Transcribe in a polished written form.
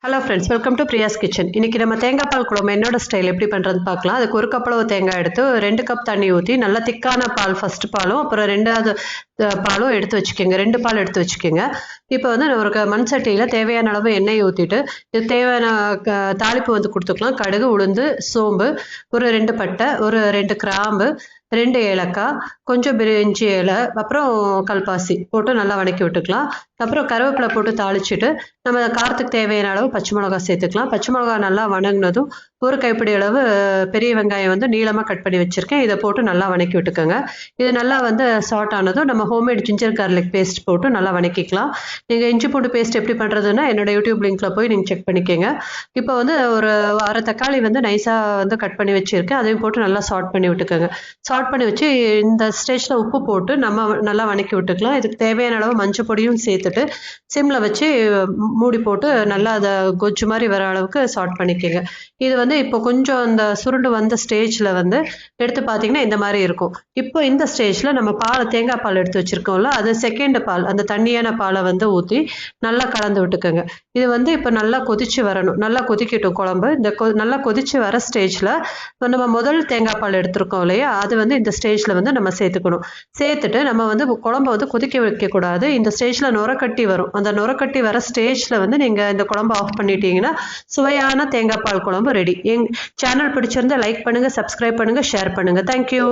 Hello friends, welcome to Priya's kitchen. இன்றைக்கி நம்ம தேங்காய் பால் குழம்பு என்னோட ஸ்டைல் எப்படி பண்ணுறதுன்னு பார்க்கலாம். அதுக்கு ஒரு கப் அளவு தேங்காய் எடுத்து 2 கப் தண்ணி ஊற்றி நல்லா திக்கான பால் ஃபஸ்ட்டு பாலும் அப்புறம் ரெண்டாவது பாலும் எடுத்து வச்சுக்கோங்க. 2 பால் எடுத்து வச்சுக்கோங்க. இப்போ வந்து ஒரு மண் சட்டியில் தேவையான அளவு எண்ணெய் ஊற்றிட்டு இது தேவையான தாளிப்பு வந்து கொடுத்துக்கலாம். கடுகு, உளுந்து, சோம்பு, ஒரு 2 பட்டை, ஒரு 2 கிராம்பு, 2 ஏலக்காய், கொஞ்சம் பிரிஞ்சி இலை, அப்புறம் கல்பாசி போட்டு நல்லா வதக்கி விட்டுக்கலாம். அப்புறம் கருவேப்பிலை போட்டு தாளிச்சிட்டு நம்ம காரத்துக்கு தேவையான அளவு பச்சை மிளகா சேர்த்துக்கலாம். பச்சை மிளகா நல்லா வணங்கினதும் ஒரு கைப்பிடி அளவு பெரிய வெங்காயம் வந்து நீளமாக கட் பண்ணி வச்சுருக்கேன். இதை போட்டு நல்லா வதக்கி விட்டுக்கோங்க. இது நல்லா வந்து சாட் ஆனதும் நம்ம ஹோம்மேட் ஜிஞ்சர் கார்லிக் பேஸ்ட் போட்டு நல்லா வதக்கிக்கலாம். நீங்கள் இஞ்சி பூண்டு பேஸ்ட் எப்படி பண்ணுறதுன்னா என்னோட யூடியூப் லிங்க்கில் போய் நீங்கள் செக் பண்ணிக்கோங்க. இப்போ வந்து ஒரு அரை தக்காளி வந்து நைஸாக வந்து கட் பண்ணி வச்சுருக்கேன். அதையும் போட்டு நல்லா சாட் பண்ணி விட்டுக்கோங்க. சாட் பண்ணி வச்சு இந்த ஸ்டேஜில் உப்பு போட்டு நம்ம நல்லா வதக்கி விட்டுக்கலாம். இதுக்கு தேவையான அளவு மஞ்சள் பொடியும் சேர்த்துட்டு சிம்மில் வச்சு மூடி போட்டு நல்லா அதை கொஜ்ஜு மாதிரி வர அளவுக்கு சாட் பண்ணிக்கோங்க. இது வந்து இப்போ கொஞ்சம் அந்த சுருண்டு வந்த ஸ்டேஜில் வந்து எடுத்து பார்த்தீங்கன்னா இந்த மாதிரி இருக்கும். இப்போ இந்த ஸ்டேஜில் நம்ம தேங்காய் பால் எடுத்து வச்சுருக்கோம்ல, அது செகண்ட் பால், அந்த தண்ணியான பாலை வந்து ஊற்றி நல்லா கலந்து விட்டுக்கோங்க. இது வந்து இப்போ நல்லா கொதிச்சு வரணும். நல்லா கொதிக்கட்டும் குழம்பு. இந்த நல்லா கொதிச்சு வர ஸ்டேஜில் நம்ம முதல் தேங்காய் பால் எடுத்துருக்கோம் இல்லையா, அது வந்து இந்த ஸ்டேஜில் வந்து நம்ம சேர்த்துக்கணும். சேர்த்துட்டு நம்ம வந்து குழம்பை வந்து கொதிக்க வைக்கக்கூடாது. இந்த ஸ்டேஜில் நுரக்கட்டி வரும். அந்த நுரக்கட்டி வர ஸ்டேஜில் வந்து நீங்கள் இந்த குழம்பு ஆஃப் பண்ணிட்டீங்கன்னா சுவையான தேங்காய் பால் குழம்பு ரெடி. என் சேனல் பிடிச்சிருந்தா லைக் பண்ணுங்கள், சப்ஸ்கிரைப் பண்ணுங்கள், ஷேர் பண்ணுங்கள். தேங்க்யூ.